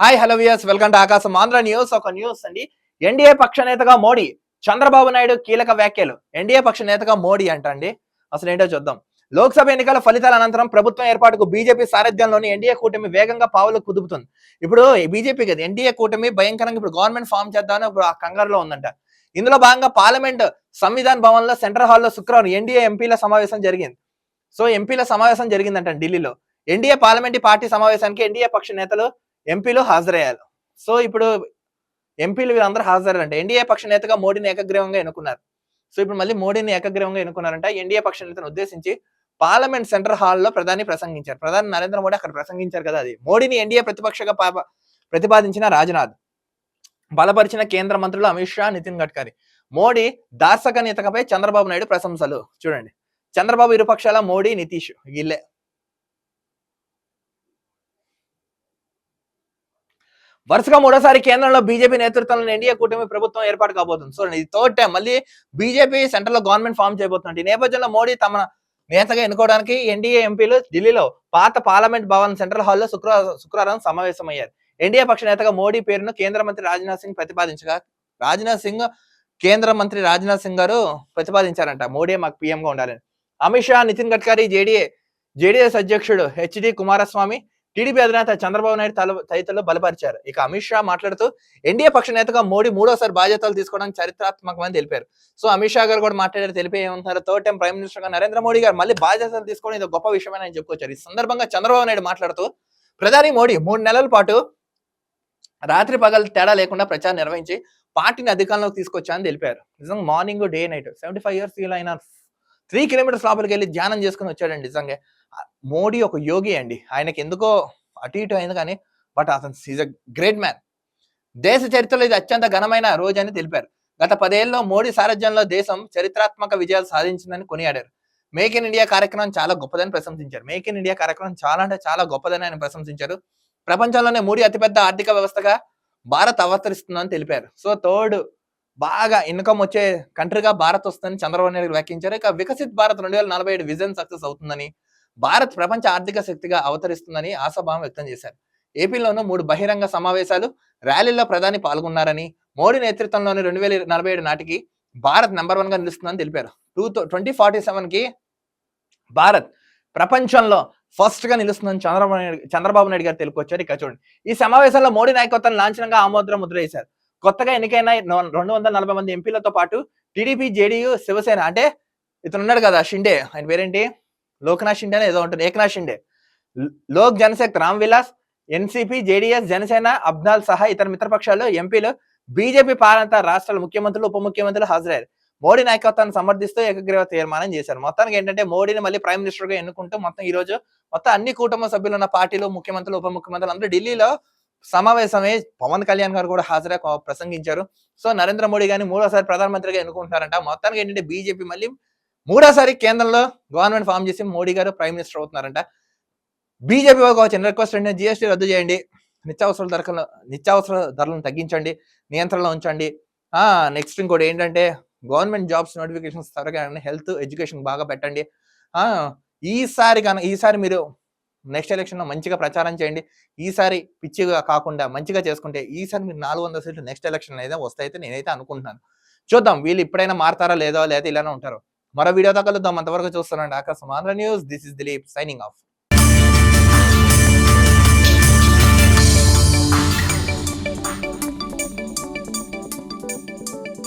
Hi hello viewers, welcome to ఆకాశం Andhra news. ఒక news అండి. ఎన్డీఏ పక్ష నేతగా మోడీ, చంద్రబాబు నాయుడు కీలక వ్యాఖ్యలు. ఎన్డీఏ పక్ష నేతగా మోడీ అంటండి. అసలు ఏంటో చూద్దాం. లోక్సభ ఎన్నికల ఫలితాల అనంతరం ప్రభుత్వం ఏర్పాటుకు బీజేపీ సారథ్యంలోని ఎన్డీఏ కూటమి వేగంగా పావులు కుదుపుతుంది. ఇప్పుడు బీజేపీ కదా, ఎన్డీఏ కూటమి భయంకరంగా ఇప్పుడు గవర్నమెంట్ ఫామ్ చేద్దామని ఇప్పుడు ఆ కంగారులో ఉందంట. ఇందులో భాగంగా పార్లమెంట్ సంవిధాన్ భవన్ లో సెంట్రల్ హాల్లో శుక్రవారం ఎన్డీఏ ఎంపీల సమావేశం జరిగింది. సో ఎంపీల సమావేశం జరిగిందంట ఢిల్లీలో. ఎన్డీఏ పార్లమెంటరీ పార్టీ సమావేశానికి ఎన్డీఏ పక్ష నేతలు ఎంపీలు హాజరయ్యారు. సో ఇప్పుడు ఎంపీలు వీళ్ళందరూ హాజరయ్యారంట. ఎన్డీఏ పక్ష నేతగా మోడీని ఏకగ్రీవంగా ఎన్నుకున్నారు. సో ఇప్పుడు మళ్ళీ మోడీని ఏకగ్రీవంగా ఎన్నుకున్నారంట. ఎన్డీఏ పక్ష నేతను ఉద్దేశించి పార్లమెంట్ సెంట్రల్ హాల్లో ప్రధాని ప్రసంగించారు. ప్రధాని నరేంద్ర మోడీ అక్కడ ప్రసంగించారు కదా, అది మోడీని ఎన్డీఏ ప్రతిపక్షగా ప్రతిపాదించిన రాజ్నాథ్, బలపరిచిన కేంద్ర మంత్రులు అమిత్ షా, నితిన్ గడ్కరీ. మోడీ దార్శనికతపై చంద్రబాబు నాయుడు ప్రశంసలు. చూడండి, చంద్రబాబు ఇరుపక్షాల మోడీ, నితీష్ వీళ్ళే. వరుసగా మూడోసారి కేంద్రంలో బీజేపీ నేతృత్వంలో ఎన్డీఏ కూటమి ప్రభుత్వం ఏర్పాటు కాబోతుంది. సో ఇది థర్డ్ టైం మళ్ళీ బీజేపీ సెంట్రల్ లో గవర్నమెంట్ ఫామ్ చేయబోతుంది. ఈ నేపథ్యంలో మోడీ తమ నేతగా ఎన్నుకోవడానికి ఎన్డీఏ ఎంపీలు ఢిల్లీలో పాత పార్లమెంట్ భవన్ సెంట్రల్ హాల్లో శుక్రవారం సమావేశమయ్యారు. ఎన్డీఏ పక్ష నేతగా మోడీ పేరును కేంద్ర మంత్రి రాజ్నాథ్ సింగ్ ప్రతిపాదించగా, కేంద్ర మంత్రి రాజ్నాథ్ సింగ్ గారు ప్రతిపాదించారంట మోడీ మాకు పీఎంగా ఉండాలని. అమిత్ షా, నితిన్ గడ్కరీ, జేడీఎస్ అధ్యక్షుడు హెచ్డి కుమారస్వామి, టీడీపీ అధినేత చంద్రబాబు నాయుడు తదితరులు బలపరిచారు. ఇక అమిత్ షా మాట్లాడుతూ ఎన్డీఏ పక్ష నేతగా మోడీ మూడోసారి బాధ్యతలు తీసుకోవడానికి చరిత్రాత్మకమని తెలిపారు. సో అమిత్ షా గారు కూడా మాట్లాడారు, తెలిపి ఏమంటున్నారు, థర్డ్ టైం ప్రైమ్ మినిస్టర్ గా నరేంద్ర మోడీ గారు మళ్ళీ బాధ్యతలు తీసుకోవడం ఇది గొప్ప విషయమని ఆయన చెప్పుకొచ్చారు. ఈ సందర్భంగా చంద్రబాబు నాయుడు మాట్లాడుతూ ప్రధాని మోడీ 3 నెలల పాటు రాత్రి పగలు తేడా లేకుండా ప్రచారం నిర్వహించి పార్టీని అధికారంలోకి తీసుకొచ్చారని తెలిపారు. నిజంగా మార్నింగ్ డే నైట్ 75 years ఆయన 3 kilometers లోపలికి వెళ్ళి ధ్యానం చేసుకుని వచ్చాడండి. నిజంగా మోడీ ఒక యోగి అండి. ఆయనకి ఎందుకో అటు ఇటు అయింది కానీ బట్ అతను ఈజ్ అ గ్రేట్ మ్యాన్. దేశ చరిత్రలో ఇది అత్యంత ఘనమైన రోజు అని తెలిపారు. గత 10 ఏళ్లలో మోడీ సారథ్యంలో దేశం చరిత్రాత్మక విజయాలు సాధించిందని కొనియాడారు. మేక్ ఇన్ ఇండియా కార్యక్రమం చాలా గొప్పదని ప్రశంసించారు. మేక్ ఇన్ ఇండియా కార్యక్రమం చాలా అంటే చాలా గొప్పదని ఆయన ప్రశంసించారు. ప్రపంచంలోనే మూడో అతిపెద్ద ఆర్థిక వ్యవస్థగా భారత్ అవతరిస్తుందని తెలిపారు. సో థర్డ్ బాగా ఇన్కమ్ వచ్చే కంట్రీగా భారత్ వస్తుందని చంద్రబాబు నాయుడు వ్యాఖ్యించారు. ఇక వికసిత్ భారత్ 2047 విజన్ సక్సెస్ అవుతుందని, భారత్ ప్రపంచ ఆర్థిక శక్తిగా అవతరిస్తుందని ఆశాభావం వ్యక్తం చేశారు. ఏపీలోనూ 3 బహిరంగ సమావేశాలు, ర్యాలీల్లో ప్రధాని పాల్గొన్నారని, మోడీ నేతృత్వంలోని 2047 నాటికి భారత్ నెంబర్ 1 గా నిలుస్తుందని తెలిపారు. 2047 కి భారత్ ప్రపంచంలో ఫస్ట్ గా నిలుస్తుందని చంద్రబాబు నాయుడు గారు తెలుపుకొచ్చారు. ఇక చూడండి, ఈ సమావేశంలో మోడీ నాయకత్వాన్ని లాంఛనంగా ఆమోద ముద్ర వేశారు. కొత్తగా ఎన్నికైన 240 మంది ఎంపీలతో పాటు టీడీపీ, జేడీయూ, శివసేన, అంటే ఇతను ఉన్నాడు కదా షిండే, ఆయన పేరేంటి, లోక్నాథ్ షిండే ఏదో ఉంటుంది, ఏకనాథ్ షిండే, లోక్ జనశక్తి రామ్ విలాస్, ఎన్సీపీ, జేడీఎస్, జనసేన, అబ్నాల్ సహా ఇతర మిత్రపక్షాలు ఎంపీలు, బీజేపీ పాలిత రాష్ట్రాల ముఖ్యమంత్రులు, ఉప ముఖ్యమంత్రులు హాజరయ్యారు. మోడీ నాయకత్వాన్ని సమర్థిస్తూ ఏకగ్రీవ తీర్మానం చేశారు. మొత్తానికి ఏంటంటే మోడీని మళ్ళీ ప్రైమ్ మినిస్టర్ గా ఎన్నుకుంటూ మొత్తం ఈ రోజు మొత్తం అన్ని కుటుంబ సభ్యులు ఉన్న పార్టీలు, ముఖ్యమంత్రులు, ఉప ముఖ్యమంత్రులు అందరూ ఢిల్లీలో సమావేశమే. పవన్ కళ్యాణ్ గారు కూడా హాజరై ప్రసంగించారు. సో నరేంద్ర మోడీ గారిని మూడోసారి ప్రధానమంత్రిగా ఎన్నుకుంటున్నారంట. మొత్తానికి ఏంటంటే బీజేపీ మళ్ళీ మూడోసారి కేంద్రంలో గవర్నమెంట్ ఫామ్ చేసి మోడీ గారు ప్రైమ్ మినిస్టర్ అవుతున్నారంట. బీజేపీ ఒక చిన్న రిక్వెస్ట్ అంటే జీఎస్టీ రద్దు చేయండి, నిత్యావసర ధరలను తగ్గించండి, నియంత్రణలో ఉంచండి. నెక్స్ట్ ఇంకోటి ఏంటంటే గవర్నమెంట్ జాబ్స్ నోటిఫికేషన్స్ త్వరగా, హెల్త్, ఎడ్యుకేషన్ బాగా పెట్టండి. ఈసారి మీరు నెక్స్ట్ ఎలక్షన్ లో మంచిగా ప్రచారం చేయండి. ఈసారి పిచ్చిగా కాకుండా మంచిగా చేసుకుంటే ఈసారి మీరు 400 సీట్లు నెక్స్ట్ ఎలక్షన్ అయితే వస్తాయితే నేనైతే అనుకుంటున్నాను. చూద్దాం వీళ్ళు ఇప్పుడైనా మారతారా లేదో, లేదా ఇలానే ఉంటారు. మరో వీడియోతో కలుద్దాం. అంతవరకు చూస్తున్నాండి ఆకాశం Andhra news. This is Dilip signing off.